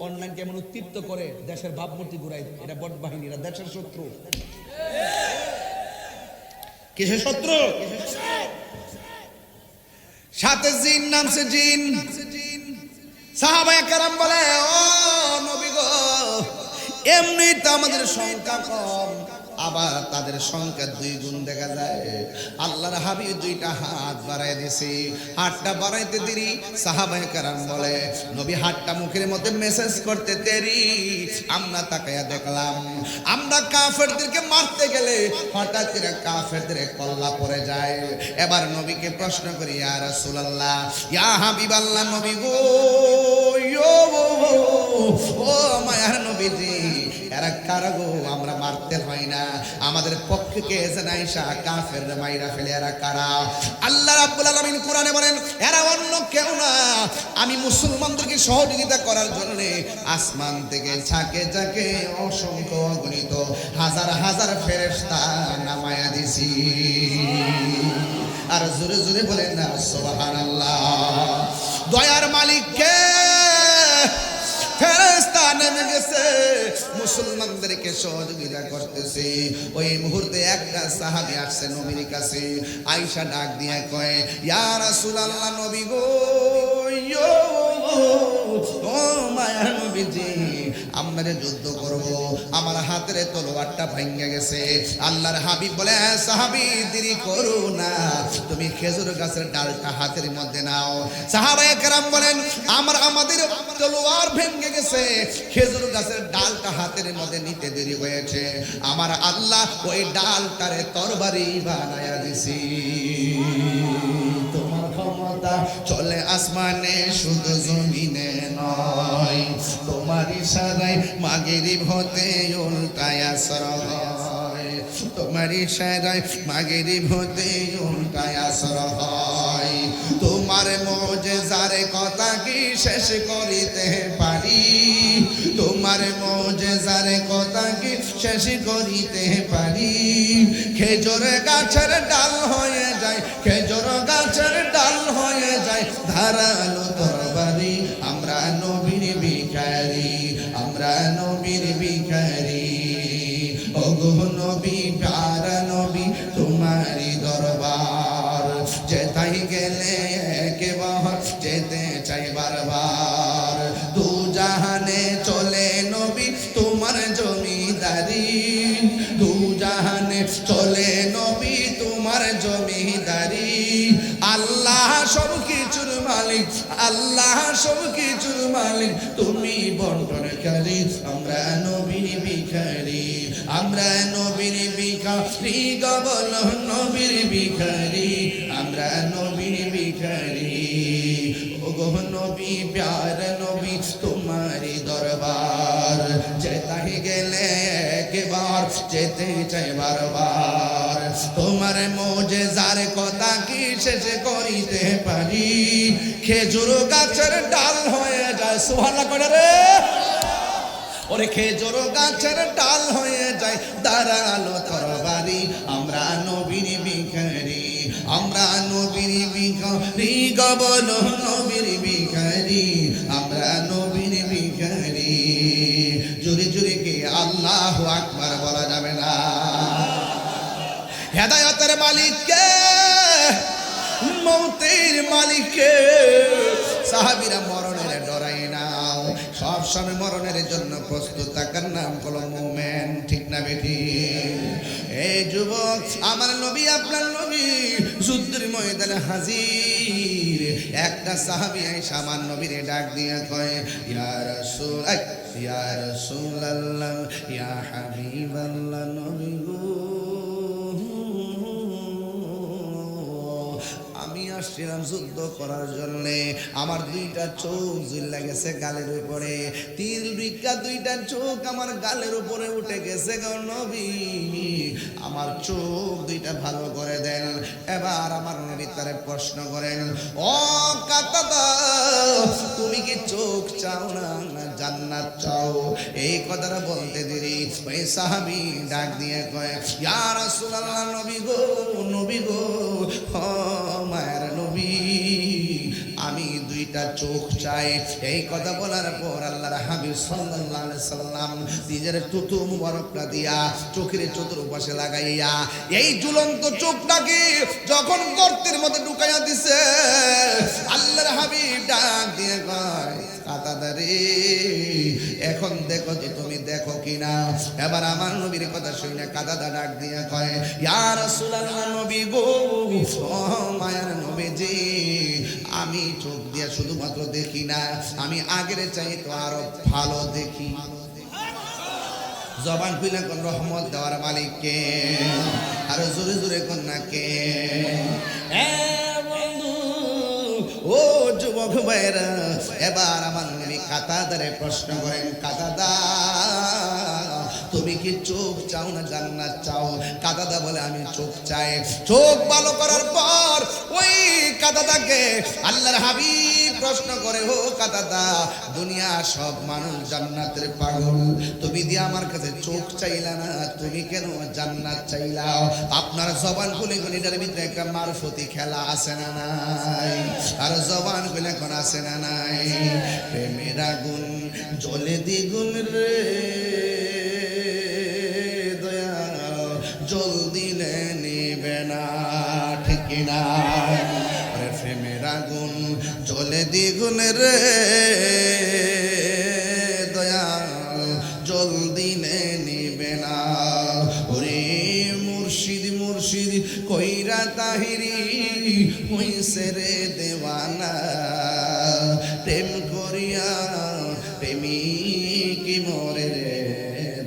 অনলাইন কেমন উত্তীপ্ত করে দেশের ভাবমূর্তি ঘুরাই দেয়। এরা বট বাহিনী, এরা দেশের শত্রু। কিসের শত্রু? সাথে জিন নামছে, জিন। সাহাবায়ে কেরাম বলে, ও নবী গো, এমনি তো আমাদের সংখ্যা কম, আবার তাদের সংখ্যা 2 গুণ দেখা যায়। আল্লাহর হাবিব 2টা হাত বাড়ায় দিয়েছে। হাতটা বাড়াইতে দেরি, সাহাবায়ে কেরাম বলে, নবী হাতটা মুখের মধ্যে মেসেজ করতে দেরি। আমরা তাকায়া দেখলাম, আমরা কাফেরদেরকে মারতে গেলে হঠাৎ করে কাফেরদের কল্লা পড়ে যায়। এবার নবীকে প্রশ্ন করি, ইয়া রাসূলুল্লাহ, ইয়া হাবিবাল্লাহ, নবী গো, ও মায়ার নবীজি, এরা কারা গো? আমরা মারতে হয় না, আমাদের পক্ষে কে জানাইসা কাফের মাইরা ফেলে। এরা কারা? আল্লাহ রাব্বুল আলামিন কোরআনে বলেন, এরা অন্য কেউ না, আমি মুসলমানদেরকে সহযোগিতা করার জন্য আসমান থেকে ঝাঁকে ঝাঁকে অসংখ্য অগণিত হাজার হাজার ফেরেশতা নামায়া দিছি। আর জোরে জোরে বলেন না সুবহানাল্লাহ। দয়ার মালিক কে? ফেরেশতা নেমে গেছে, মুসলমানদেরকে সহযোগিতা করতেছে। ওই মুহূর্তে একটা সাহাবী আসছে নবীর কাছে, আয়েশা ডাক দিয়ে কয়, ইয়া রাসূলুল্লাহ, নবী গো, ও মায়ার নবীজি, আমরা যুদ্ধ করব, আমার হাতের তলোয়ারটা ভাঙে গেছে। আল্লাহর হাবিব বলে, সাহাবী দেরি করো না, তুমি খেজুর গাছের ডালটা হাতের মধ্যে নাও। সাহাবায়ে কেরাম বলেন, আমাদের তলোয়ার ভেঙে গেছে, খেজুর গাছের ডালটা হাতের মধ্যে নিতে দেরি হয়েছে, আমার আল্লাহ ওই ডালটারে তরবারি বানায়া দিছি। তোমার ক্ষমতা চলে আসমানে, শুধু জমিনে নয়, তোমার ইশারায় মাগরিব হতে উল্টায় আসর হয়, তোমার ইশারায় মাগরিব হতে উল্টায় আসর হয়। তোমার মুজিজার কথা কি শেষ করিতে পারি? তোমার মুজিজার কথা কি শেষ করিতে পারি? খেজুর গাছের ডাল হয়ে যায়, খেজুর গাছের ডাল হয়ে যায় ধারালো তরবারি। আমরা নবীর ভিখারি, আমরা নবীর ভিখারি, ওগো নবী, প্যারা নবী, তোমারই দরবার যেতাই গেলে একবার যেতে চাই বারবার। দু জাহানে চলে নবী তোমার জমিদারি, দু জাহানে চলে নবী তোমার জমিদারি। আল্লাহ সব কিছুর মালিক, আল্লাহ সব কিছুর মালিক, তুমি বন্টনকারী। আমরা নবীর ভিখারি, আমরা নবীর ভিখারি, গবল নবীর ভিখারি, আমরা নবীর ভিখারি। ওগো নবী, প্যারা নবী, তোমারই দরবার যেতাই গেলে একবার যেতে চাই বারবার। তোমার মুজিজার কথা কি শেষ করিতে পারি? খেজুর গাছের ডাল হয়ে যায়, সুবহানাল্লাহ কইরা রে, ওরে খেজুর গাছের ডাল হয়ে যায় দাঁড়ালো তরবারি। আমরা নবীর ভিখারি, আমরা নবীর ভিখারি, গবল নবীর ভিখারি, আমরা নবীর ভিখারি। হায়াতের মালিক কে, মৌতের মালিক কে। সাহাবীরা মরণের ডরাই না, সব সময় মরণের জন্য প্রস্তুত থাকার নাম হলো মুমিন। ঠিক না বেটি? এই যুবক, আমার নবী আপনার নবী যুদ্ধের ময়দানে হাজির। একটা সাহাবী এসে আমার নবীরে ডাক দিয়ে কয়, ইয়া রাসূল, ইয়া রাসূলুল্লাহ, ইয়া হাবিবাল্লাহ, নবী গো, আমি আসছিলাম যুদ্ধ করার জন্য। আমার দুইটা চোখ জ্বলে গেছে গালের উপরে, তীর দুইটা চোখ আমার গালের উপরে উঠে গেছে গো নবী, আমার চোখ দুইটা ভালো করে দেন। এবার আমার নবী তারে প্রশ্ন করেন, ও কাতাদা, তুমি কি চোখ চাও না জান্নাত চাও? এই কথাটা বলতে দেরি ওই সাহাবী ডাক দিয়ে কয়, ইয়া রাসূলুল্লাহ, নবী গো, নবী গো, ও মায়ের নবী, আমি দুইটা চোখ চাই। এই কথা বলার পর আল্লাহর হাবিব সাল্লাল্লাহু আলাইহি সাল্লাম নিজের থুতু মুবারকটা দিয়া চোখের চতুর্পাশে লাগাইয়া এই ঝুলন্ত চোখটাকে যখন গর্তের মধ্যে ঢুকাইয়া দিছে, আল্লাহর হাবিব ডাক দিয়ে কয়, কাতাদারে, এখন দেখো যে তুমি দেখো কিনা। এবার আমার নবীর কথা শুনে কাতাদা ডাক দিয়ে কয়, ইয়া রাসূলুল্লাহ, নবী গো, ও মায়ার নবীজি, আমি চোখ দিয়ে শুধুমাত্র দেখি না, আমি আগের চাইতে আরো ভালো দেখি। জবান খুলে কোন রহমত দেওয়ার মালিক কে? আরো জোরে জোরে কোন না কে? ও যুবক ভাইরা, এবার আমার নবী কাতাদারে প্রশ্ন করেন, কাতাদা, তুমি কি চোখ চাও না জান্নাত চাও? কাতাদা বলে, আমি চোখ চাই। চোখ ভালো করার পর ওই কাতাদাকে আল্লাহর হাবিব প্রশ্ন করে, ও কাতাদা, দুনিয়া সব মানুষ জান্নাতের পাগল, তুমি দিয়ে আমার কাছে চোখ চাইলা না, তুমি কেন জান্নাত চাইলাও? আপনার জবান খুলে খুলে এটার ভিতরে একটা মারফতি খেলা আছে না নাই? আর জবান খুলে কোন আছে না নাই? প্রেমের আগুন জ্বলে দ্বিগুণ রে, দয়া জল দিলে নিবে না। ঠিক না? প্রেমের আগুন জ্বলে দ্বিগুণ রে, দয়া জল দিলে নিবে না। ওরে মুর্শিদ মুর্শিদ কইরা তাহিরি হইছে রে দেওয়ানা, প্রেম করিয়া প্রেমিক মরে রে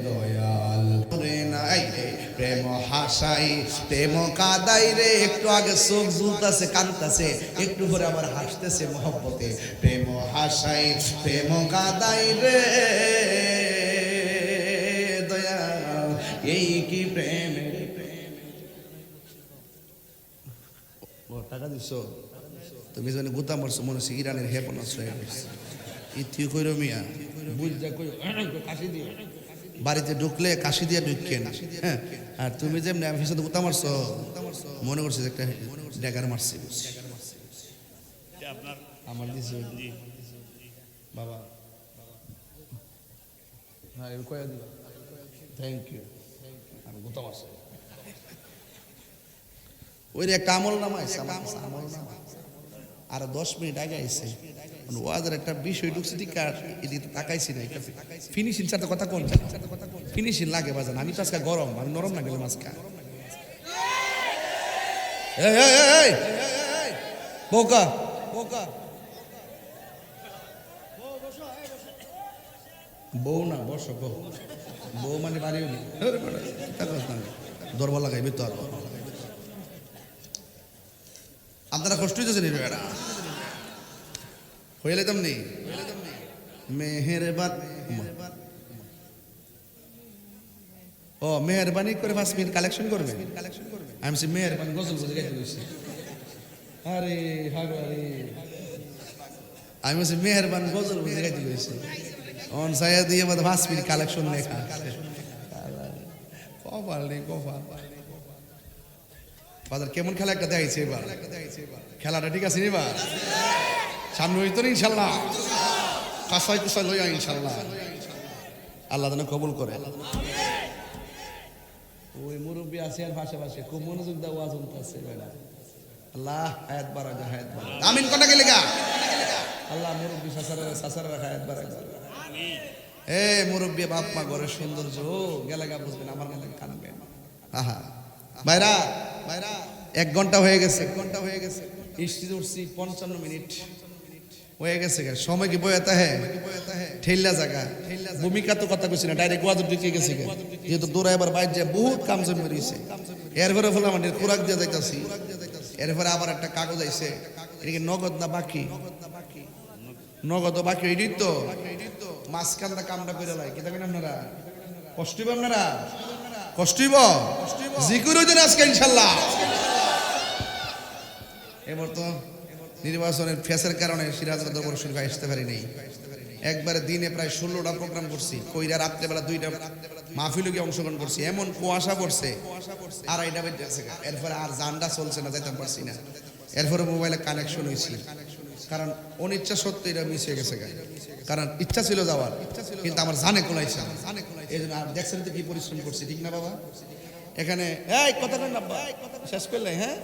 দয়াল, রে নাই রে প্রেম হাসাই প্রেম কাদাই রে। একটু আগে চোখ ঝুলতাছে কাঁদতাছে, একটু পরে আবার হাসতেছে মহব্বতে। প্রেম হাসাই প্রেম কাদাই রে দয়াল, এই কি প্রেম? টাকা দিছ তুমি জানি গুতা মারছো, মনে হচ্ছে ইরানের ক্ষেপণাস্ত্র ইথিও কইরো মিয়া, বুঝা কই কাশি দিও, বাড়িতে ঢুকলে কাশি দিয়ে ঢুকেন। হ্যাঁ, আর তুমি যেমনি আমি সাথে গুতা মারছো, মনে করছি একটা ড্যাগার মারছি। আমার দিছে বাবা, হ্যাঁ কয়া দিবা, থ্যাংক ইউ। আমি গুতা মারছি ওই একটা আমল নামাইছে, আমল নামা আর 10 মিনিট আগে আইছে ওয়াজের একটা বিষয় ঢুকছে, ঠিক আর এদিকে তাকাইছি না। ফিনিশিং সাথে কথা কোন ফিনিশিং লাগে বাজান। আমি তো আজকে গরম, আমি নরম না গেলাম আজকে। বোকা বোকা বউ না বস, বউ মানে বাড়িও নি দরবার লাগাইবে তো। আর আপনারা কষ্ট হইতেছে নি বেড়া হয়ে যেতাম নেই। মেহেরবান, ও মেহরবানি করে 5 মিনিট কালেকশন করবে। আমি সে মেহরবানি গজল বুঝে গাইতে বসছি। আরে হারে আরে, আমি সে মেহরবান গজল বুঝে গাইতে বসছি। অন সায়া দিয়ে 5 মিনিট কালেকশন লেখা। কপাল নেই কপাল। বাজার কেমন খেলা একটা দেখাইছে এবার, খেলাটা ঠিক আছে এবার, সামনে হইতো না ইনশাল্লাহ, কাসাইতে লইয়া ইনশাল্লাহ, আল্লাহ যেন কবুল করে। ওই মুরব্বী আছে আর পাশে খুব মনোযোগ দাও ওয়াজ আছে বেটা আল্লাহ হায়াত বাড়ায় হায়াত বাড়ায় আমিন কোনটা গেলে গা আল্লাহ মুরব্বী সাসারা হায়াত বাড়ায় আমিন এ মুরব্বী বাপ মা ঘরের সৌন্দর্য গেলে গা বুঝবেন আমার মনে কানবেন আহা ভাইরা 1 ঘন্টা হয়ে গেছে স্টেজে উঠছি 55 মিনিট হয়ে গেছে সময় কি বয়াতে হ্যাঁ ঠেললা জায়গা ভূমিকা তো কথা কইছি না ডাইরেক্ট ওয়াজ দিতে গেছে যেহেতু দৌড়া এবার বাইরে যায় বহুত কাম জমি রইছে এরপরে ফলে আমাদের কুরাক দিয়ে যাইতাছি এরপরে আবার একটা কাগজ আইছে এদিকে নগদ না বাকি নগদ বাকি এডি তো মাঝখানটা কামটা করে লাই কি দেখেন আপনারা কষ্ট হইব আপনারা কষ্ট হইব জিকির হইতেন আজকে ইনশাআল্লাহ এবার তো নির্বাচনের ফেসের কারণে সিরাজগঞ্জ দরবার শরীফে আসতে পারি নাই একবারে দিনে প্রায় 16টা প্রোগ্রাম করছি কইরা রাত্রেবেলা 2টা মাহফিলে গিয়ে অংশগ্রহণ করছি এমন কুয়াশা পড়ছে 2:30 বেজে এরপরে আর জানটা চলছে না যাইতে পারছি না এরপরে মোবাইলে কানেকশন হয়েছি কারণ অনিচ্ছা সত্যি এটা মিস হয়ে গেছে কারণ ইচ্ছা ছিল যাওয়ার কিন্তু আমার জানে কোলাইছে এই জন্য আর দেখছেন তো কি পরিশ্রম করছি ঠিক না বাবা এখানে এই কথা কই না শেষ করলে হ্যাঁ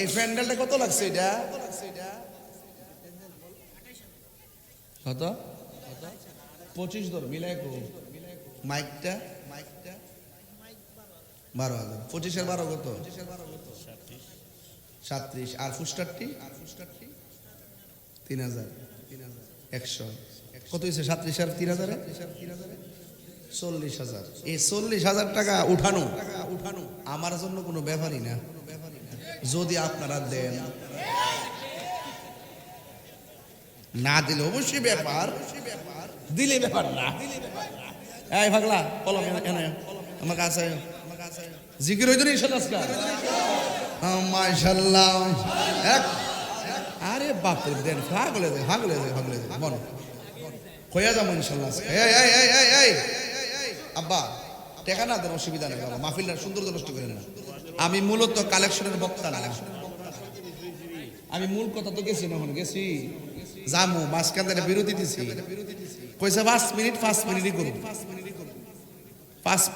এই প্যান্ডেলটা কত লাগছে এটা কত 25 ধর মিলাই কো মাইকটা 12,000 25 এর 12 কত 37 আর ফুস্টারটি 3,000 100 কত হইছে 37 আর 3,000 40,000 এই 40,000 টাকা উঠানো আমার জন্য কোনো ব্যাপারই না যদি আপনারা দেন না দিলে অবশ্যই ব্যাপার দিলে ব্যাপার না এই পাগলা কলম এনে আমার কাছে জিকির হইতো না ইনশাআল্লাহ মাশাআল্লাহ আরে বাপ রে দেন পাগলে মন কইয়া যাবো ইনশাআল্লাহ এই আব্বা টাকা না দেন অসুবিধা নেই বাবা মাহফিলটা সুন্দর নষ্ট করেন না আমি মূলত কালেকশনের বক্তা না আমি মূল কথা তো গেছি না গেছি জামু মাঝখানে বিরতি দিছি কইছে 5 মিনিটই করুন 5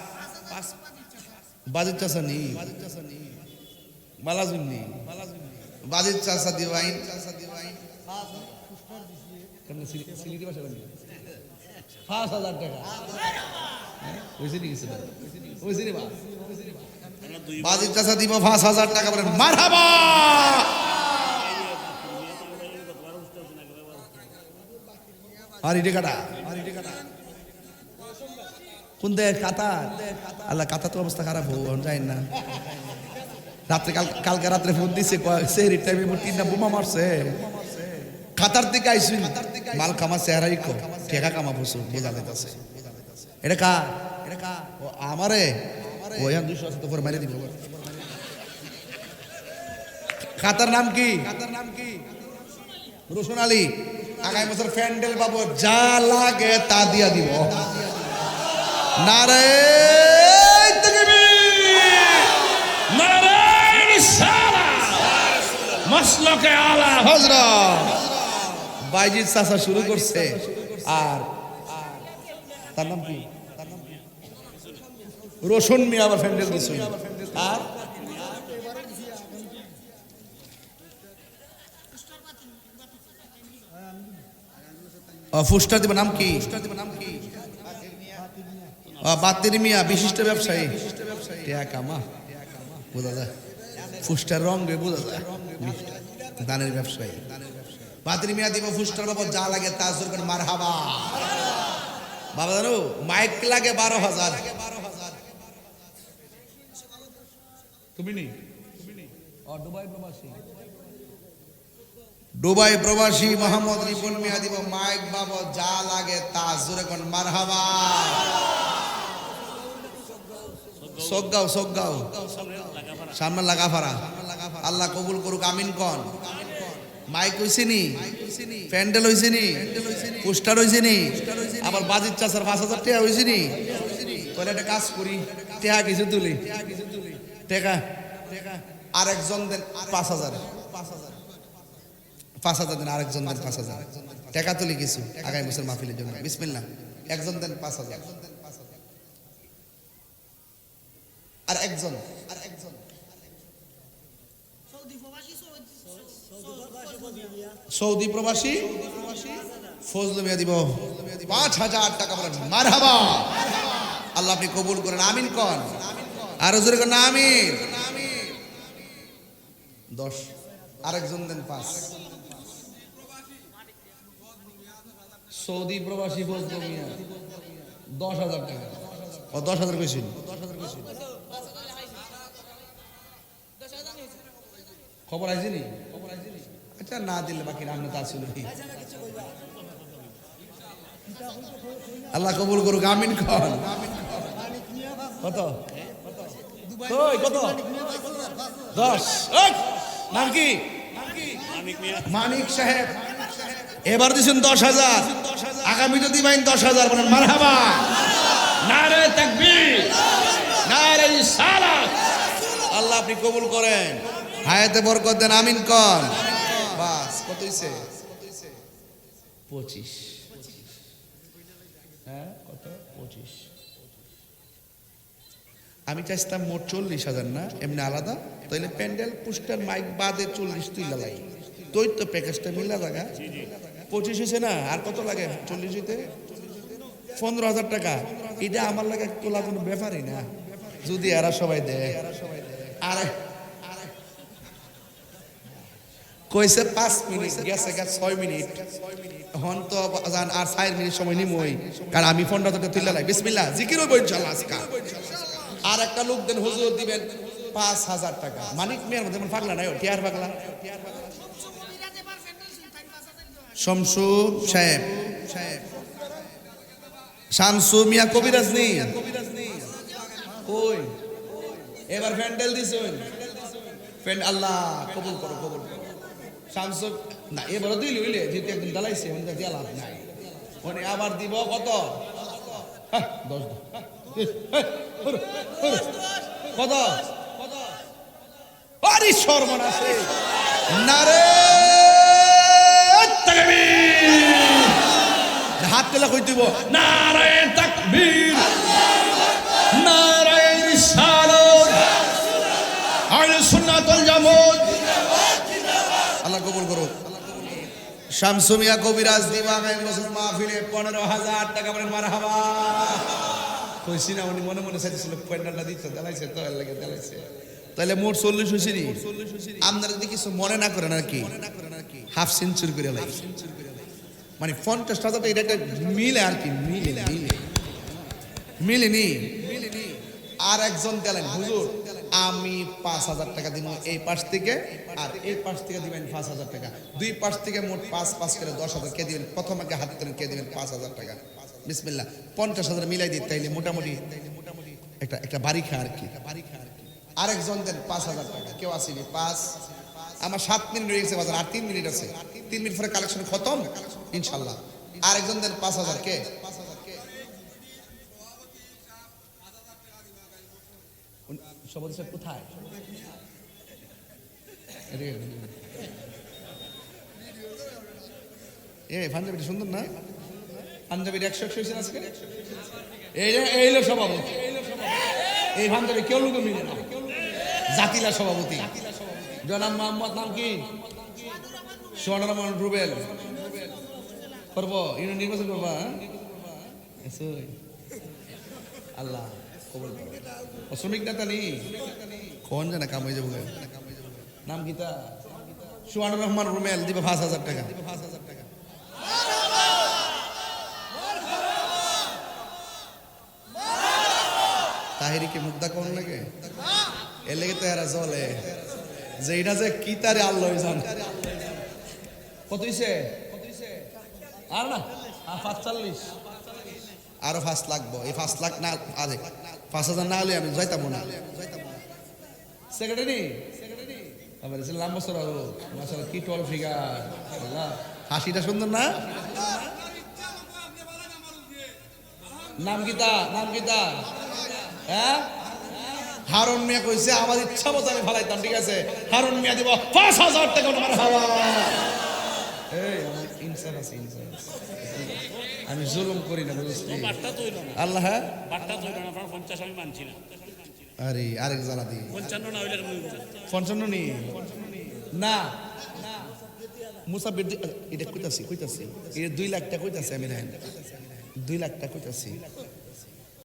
বাজেট চাষা নি বালাজুন্নি বাজেট চাষা দিওয়াইন কেমনে সিলিটি ভাষা বলি 5,000 টাকা ওইছে নি কিছু ওইছে নি বা বাজেট চাষা দিব 5,000 টাকা বলেন মারহাবা আর ইডে কাটা কোন দেখ কাতার আল্লাহ কাতার তো অবস্থা খারাপ হবো যাই না রাত্রে কালকে রাত্রে ফোন দিছে সেই টাইমে 3টা বোমা মারছে কাতার থেকে আইসুন মাল কামা চেহারাই কো টেকা কামা বসু বোঝা যাইতাছে এটা কা ও আমারে ও এখন 200 আছে তো পরে মারি দিব কাতার নাম কি রোশন আলী আগামী বছর প্যান্ডেল পাবো যা লাগে তা দিয়া দিব নারে নারে রিসালাত মাসলকে আলা হযরত বাইজিদ চাচা শুরু করছে আর তার নাম কি রোশন মিয়া আবার প্যান্ডেল দিছে আর ফুস্টার দিব নাম কি বাতির মিয়া বিশিষ্ট ব্যবসায়ী কামা বোঝা যায় ফুস্টার রঙে বোঝা যায় দানের ব্যবসায়ী বাতির মিয়া দিব ফুস্টার বাবা যা লাগে তা জোর করে মারহাবা বাবা জানো মাইক লাগে 12,000 তুমি নি দুবাই প্রবাসী মোহাম্মদ রিপন মিয়া দিব মাইক বাবা যা লাগে তা জোরে কোন মারহাবা সগগাঁও সামনে লাগাফারা আল্লাহ কবুল করুক আমিন কোন মাইক হইছিনি প্যান্ডেল হইছিনি পোস্টার হইছিনি আবার বাজির চাষার 5,000 টাকা হইছিনি তাহলে একটা কাজ করি টাকা কিছু তুলি টাকা আরেকজন দেন 5,000 দেন আরেকজন দেন 5,000 টাকা তুলি কিছু আগামী বছর মাহফিলের জন্য বিসমিল্লাহ একজন দেন 5,000 আর একজন সৌদি প্রবাসী ফজল মিয়া দিব 5,000 টাকা। বলেন মারহাবা। আল্লাহ আপনি কবুল করেন, আমিন কন। আর জোরে কন আমিন। 10। আরেকজন দেন 5। সৌদি প্রবাসী ফজল মিয়া 10,000 টাকা। ও 10,000 কইছিল। খবর আইছিনি? আচ্ছা না দিলে বাকি রান্না তা ছিল। আল্লাহ কবুল করুক, আমিন কন। কত কত? 10। নাম কি? মানিক সাহেব। এবার দিছেন 10,000, আগামীতে দিবেন 10,000। বলেন মারহাবা। নারে তাকবীর, নারে রিসালাত। আল্লাহ আপনি কবুল করেন, হায়াতে বরকত দেন, আমিন কন। বাস কত হইছে? 25। হ্যাঁ কত? 25। আমি চাইছিলাম মোট 40,000 না, এমনি আলাদা। তাইলে প্যান্ডেল পোস্টার মাইক বাদে 40 তুই লাই তুই তো প্যাকেজটা মিলা লাগা। 25 হয়েছে না? আর কত লাগে 40 হইতে? 15,000 টাকা। এটা আমার লাগে তোলা কোনো ব্যাপারই না, যদি এরা সবাই দেয়। আর কইছে 5 মিনিট, গেছে 6 মিনিট। হন তো আর 4 মিনিট সময় নিমই, কারণ আমি 15,000 তুলে লাই। বিসমিল্লাহ, জিকির হইব ইনশাআল্লাহ আজকে। আর একটা লোক দেন, হুজুর দিবেন 5,000 টাকা। মানিক মিয়ার মধ্যে পাগলা নাই, টিয়ার পাগলা। শমসু সাহেব, শামসু মিয়া কবিরাজ নেই কই? এবার প্যান্ডেল দিছেন, আল্লাহ কবুল করো, কবুল করো। শামসু না এবারও দিল হইলে, যেহেতু একদিন দালাইছে দিয়া লাভ নাই। মানে আবার দিব কত? 10। কত? আরে সর্বনাশে। নারে তাকবীর। হাত তোলা কই দিব? নারে তাকবীর, নারে রিসালাত, আহলে সুন্নাত ওয়াল জামাত। আল্লাহ কবুল করুক। শামসু মিয়া কবিরাজ দিবা আগামী বছর মাহফিলে 15,000 টাকা। বলেন মারহাবা। কইছি না উনি মনে মনে চাইছিল প্যান্ডেলটা দিতে, দেলাইছে তো এর লাগে দেলাইছে। তাহলে মোট 40 হইছে নি। আপনারা যদি কিছু মনে না করেন আর কি, হাফ সেঞ্চুরি করে লাই। মানে 50,000 টাকা, এটা একটা মিলে আর কি, মিলেনি। আর একজন দিলেন, হুজুর আমি 5,000 টাকা দিব এই পাশ থেকে, আর এই পাশ থেকে দিবেন 5,000 টাকা। দুই পাশ থেকে মোট 5 করে 10,000। কে দিবেন? প্রথম আগে হাত তুলেন, কে দিবেন? 5,000 টাকা। বিসমিল্লাহ। 50,000 মিলাই দিই, তাইলে মোটামুটি একটা বাড়ি খা আর কি। আরেকজন দেন 5,000 টাকা। কেউ আসেনি 5। আমার 7 মিনিট রয়ে গেছে বাজার, আর 3 মিনিট আছে। 3 মিনিট পরে কালেকশন খতম ইনশাল্লাহ। আরেকজন দেন 5,000। কে? সভাপতি সাহেব কোথায়? পাঞ্জাবিটা সুন্দর না? পাঞ্জাবির 100 হয়েছে আজকে। এই লোক সভাপতি, এই পাঞ্জাবি কেউ লোক মিলে না। জাতিলা সভাপতি জনাব মোহাম্মদ, নাম কি? সোহানুর রহমান রুবেল। করবো ইউনিয়ন নির্বাচন করবা? আল্লাহ কবুল করো। শ্রমিক নেতা নি কোন জানা কাম হয়ে যাবো। নাম কি তা? সোহানুর রহমান রুবেল দিবে 5,000 টাকা। তাহিরিকে মুগ্ধা কোন লাগে? এর লেগে তো এরা চলে যে এটা যে কি তারে আল্লাহ জান। কত হইছে? আর না 45। আরো 5 লাগবো। এই 5 লাখ না, আরে 5,000 না হলে আমি যাইতাম না। সেক্রেটারি আবার লাম্বা সরা মাশাআল্লাহ, কি টল ফিগার। আল্লাহ হাসিটা সুন্দর না? নাম গীতা, নাম গীতা। হ্যাঁ হারুন মিয়া কইছে আমার ইচ্ছা মতো আমি ফালাইতাম, ঠিক আছে? হারুন মিয়া দিব 5,000 টাকা। মারহাবা। এই আমার ইনসান আছে, ইনসান আছে। আমি জুলুম করি না, বুঝছিস? আল্লাহ বাট্টা তৈরি না, 50 আমি মানছি না। আরে আরেক জ্বালা দিয়ে 55 না হইলে 55 নি না মুসাফির এটা কইতাছি এটা 2 লাখ টাকা কইতাছি আমি দেখেন 2 লাখ টাকা কইতাছি